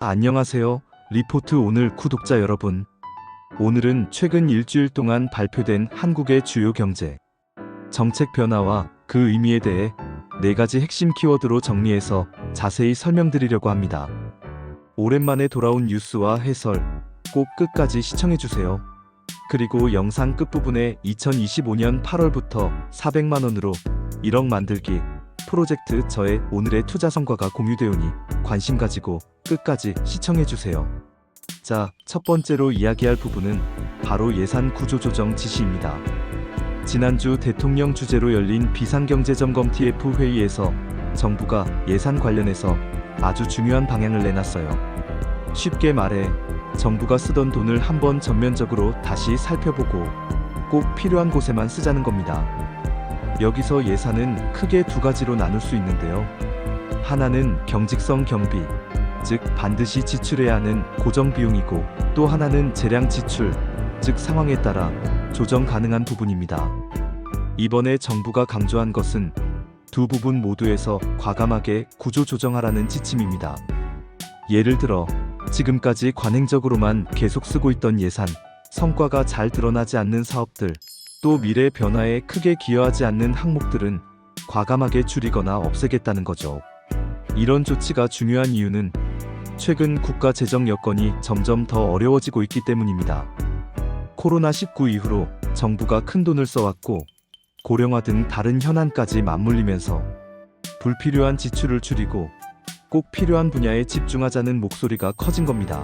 안녕하세요. 리포트 오늘 구독자 여러분. 오늘은 최근 일주일 동안 발표된 한국의 주요 경제 정책 변화와 그 의미에 대해 4가지 핵심 키워드로 정리해서 자세히 설명드리려고 합니다. 오랜만에 돌아온 뉴스와 해설 꼭 끝까지 시청해주세요. 그리고 영상 끝부분에 2025년 8월부터 400만원으로 1억 만들기 프로젝트 저의 오늘의 투자 성과가 공유되오니 관심 가지고 끝까지 시청해주세요. 자, 첫 번째로 이야기할 부분은 바로 예산 구조 조정 지시입니다. 지난주 대통령 주재로 열린 비상경제점검 TF 회의에서 정부가 예산 관련해서 아주 중요한 방향을 내놨어요. 쉽게 말해 정부가 쓰던 돈을 한번 전면적으로 다시 살펴보고 꼭 필요한 곳에만 쓰자는 겁니다. 여기서 예산은 크게 2가지로 나눌 수 있는데요. 하나는 경직성 경비, 즉 반드시 지출해야 하는 고정 비용이고, 또 하나는 재량 지출, 즉 상황에 따라 조정 가능한 부분입니다. 이번에 정부가 강조한 것은 두 부분 모두에서 과감하게 구조 조정하라는 지침입니다. 예를 들어 지금까지 관행적으로만 계속 쓰고 있던 예산, 성과가 잘 드러나지 않는 사업들, 또 미래 변화에 크게 기여하지 않는 항목들은 과감하게 줄이거나 없애겠다는 거죠. 이런 조치가 중요한 이유는 최근 국가 재정 여건이 점점 더 어려워지고 있기 때문입니다. 코로나19 이후로 정부가 큰 돈을 써왔고 고령화 등 다른 현안까지 맞물리면서 불필요한 지출을 줄이고 꼭 필요한 분야에 집중하자는 목소리가 커진 겁니다.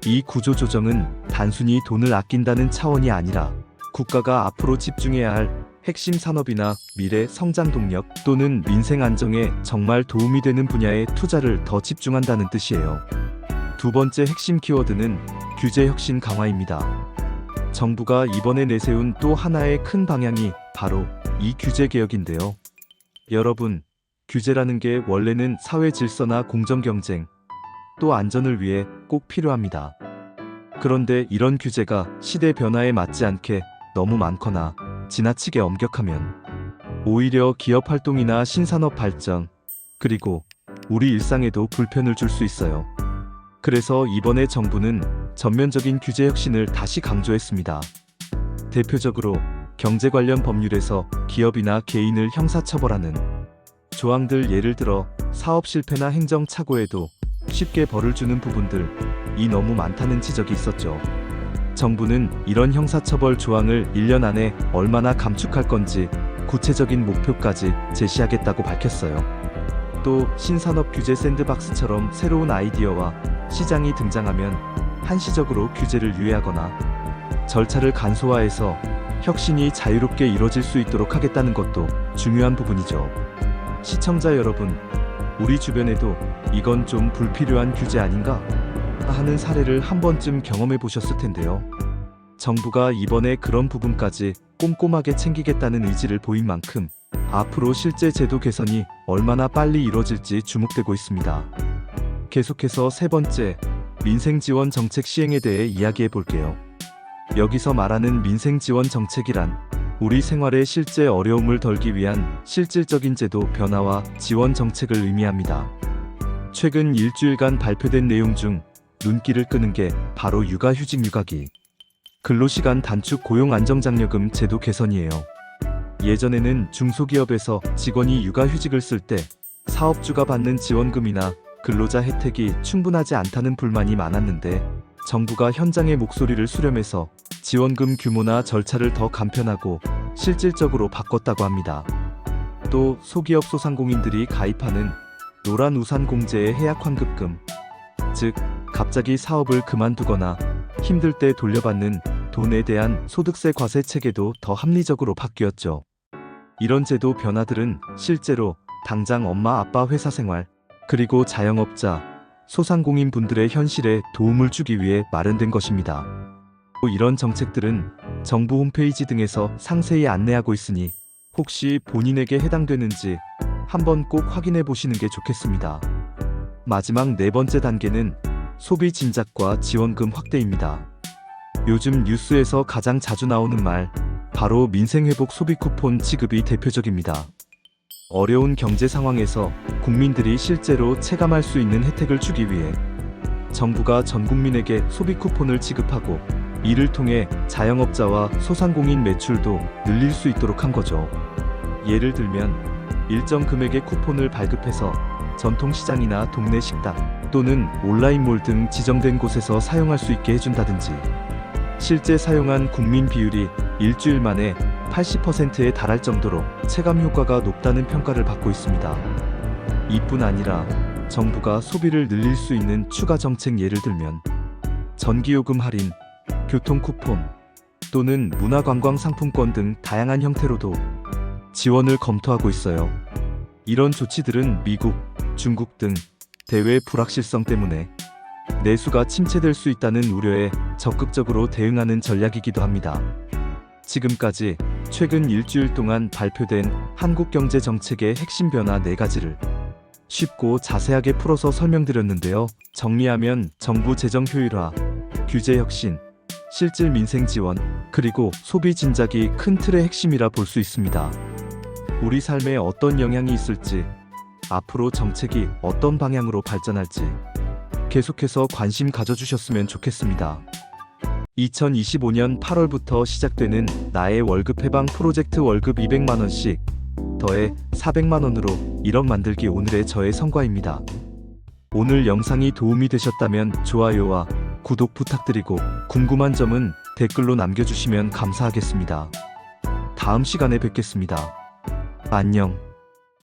이 구조 조정은 단순히 돈을 아낀다는 차원이 아니라 국가가 앞으로 집중해야 할 핵심 산업이나 미래 성장 동력 또는 민생 안정에 정말 도움이 되는 분야에 투자를 더 집중한다는 뜻이에요. 두 번째 핵심 키워드는 규제 혁신 강화입니다. 정부가 이번에 내세운 또 하나의 큰 방향이 바로 이 규제 개혁인데요. 여러분, 규제라는 게 원래는 사회 질서나 공정 경쟁, 또 안전을 위해 꼭 필요합니다. 그런데 이런 규제가 시대 변화에 맞지 않게 너무 많거나 지나치게 엄격하면 오히려 기업 활동이나 신산업 발전, 그리고 우리 일상에도 불편을 줄 수 있어요. 그래서 이번에 정부는 전면적인 규제 혁신을 다시 강조했습니다. 대표적으로 경제 관련 법률에서 기업이나 개인을 형사처벌하는 조항들, 예를 들어 사업 실패나 행정 착오에도 쉽게 벌을 주는 부분들이 너무 많다는 지적이 있었죠. 정부는 이런 형사처벌 조항을 1년 안에 얼마나 감축할 건지 구체적인 목표까지 제시하겠다고 밝혔어요. 또 신산업 규제 샌드박스처럼 새로운 아이디어와 시장이 등장하면 한시적으로 규제를 유예하거나 절차를 간소화해서 혁신이 자유롭게 이뤄질 수 있도록 하겠다는 것도 중요한 부분이죠. 시청자 여러분, 우리 주변에도 이건 좀 불필요한 규제 아닌가 하는 사례를 한 번쯤 경험해 보셨을 텐데요. 정부가 이번에 그런 부분까지 꼼꼼하게 챙기겠다는 의지를 보인 만큼 앞으로 실제 제도 개선이 얼마나 빨리 이뤄질지 주목되고 있습니다. 계속해서 세 번째, 민생 지원 정책 시행에 대해 이야기해 볼게요. 여기서 말하는 민생 지원 정책이란 우리 생활의 실제 어려움을 덜기 위한 실질적인 제도 변화와 지원 정책을 의미합니다. 최근 일주일간 발표된 내용 중 눈길을 끄는 게 바로 육아휴직 육아기, 근로시간 단축 고용안정장려금 제도 개선이에요. 예전에는 중소기업에서 직원이 육아휴직을 쓸 때 사업주가 받는 지원금이나 근로자 혜택이 충분하지 않다는 불만이 많았는데, 정부가 현장의 목소리를 수렴해서 지원금 규모나 절차를 더 간편하고 실질적으로 바꿨다고 합니다. 또 소기업 소상공인들이 가입하는 노란우산공제의 해약환급금, 즉 갑자기 사업을 그만두거나 힘들 때 돌려받는 돈에 대한 소득세 과세 체계도 더 합리적으로 바뀌었죠. 이런 제도 변화들은 실제로 당장 엄마 아빠 회사 생활, 그리고 자영업자, 소상공인 분들의 현실에 도움을 주기 위해 마련된 것입니다. 이런 정책들은 정부 홈페이지 등에서 상세히 안내하고 있으니 혹시 본인에게 해당되는지 한번 꼭 확인해 보시는 게 좋겠습니다. 마지막 4번째 단계는 소비 진작과 지원금 확대입니다. 요즘 뉴스에서 가장 자주 나오는 말, 바로 민생회복 소비 쿠폰 지급이 대표적입니다. 어려운 경제 상황에서 국민들이 실제로 체감할 수 있는 혜택을 주기 위해 정부가 전 국민에게 소비 쿠폰을 지급하고 이를 통해 자영업자와 소상공인 매출도 늘릴 수 있도록 한 거죠. 예를 들면 일정 금액의 쿠폰을 발급해서 전통시장이나 동네 식당 또는 온라인몰 등 지정된 곳에서 사용할 수 있게 해준다든지, 실제 사용한 국민 비율이 일주일 만에 80%에 달할 정도로 체감 효과가 높다는 평가를 받고 있습니다. 이뿐 아니라 정부가 소비를 늘릴 수 있는 추가 정책, 예를 들면 전기요금 할인, 교통 쿠폰 또는 문화관광 상품권 등 다양한 형태로도 지원을 검토하고 있어요. 이런 조치들은 미국, 중국 등 대외 불확실성 때문에 내수가 침체될 수 있다는 우려에 적극적으로 대응하는 전략이기도 합니다. 지금까지 최근 일주일 동안 발표된 한국 경제 정책의 핵심 변화 4가지를 쉽고 자세하게 풀어서 설명드렸는데요. 정리하면 정부 재정 효율화, 규제 혁신, 실질 민생 지원, 그리고 소비 진작이 큰 틀의 핵심이라 볼 수 있습니다. 우리 삶에 어떤 영향이 있을지, 앞으로 정책이 어떤 방향으로 발전할지 계속해서 관심 가져주셨으면 좋겠습니다. 2025년 8월부터 시작되는 나의 월급 해방 프로젝트, 월급 200만원씩 더해 400만원으로 1억 만들기, 오늘의 저의 성과입니다. 오늘 영상이 도움이 되셨다면 좋아요와 구독 부탁드리고 궁금한 점은 댓글로 남겨주시면 감사하겠습니다. 다음 시간에 뵙겠습니다. 안녕.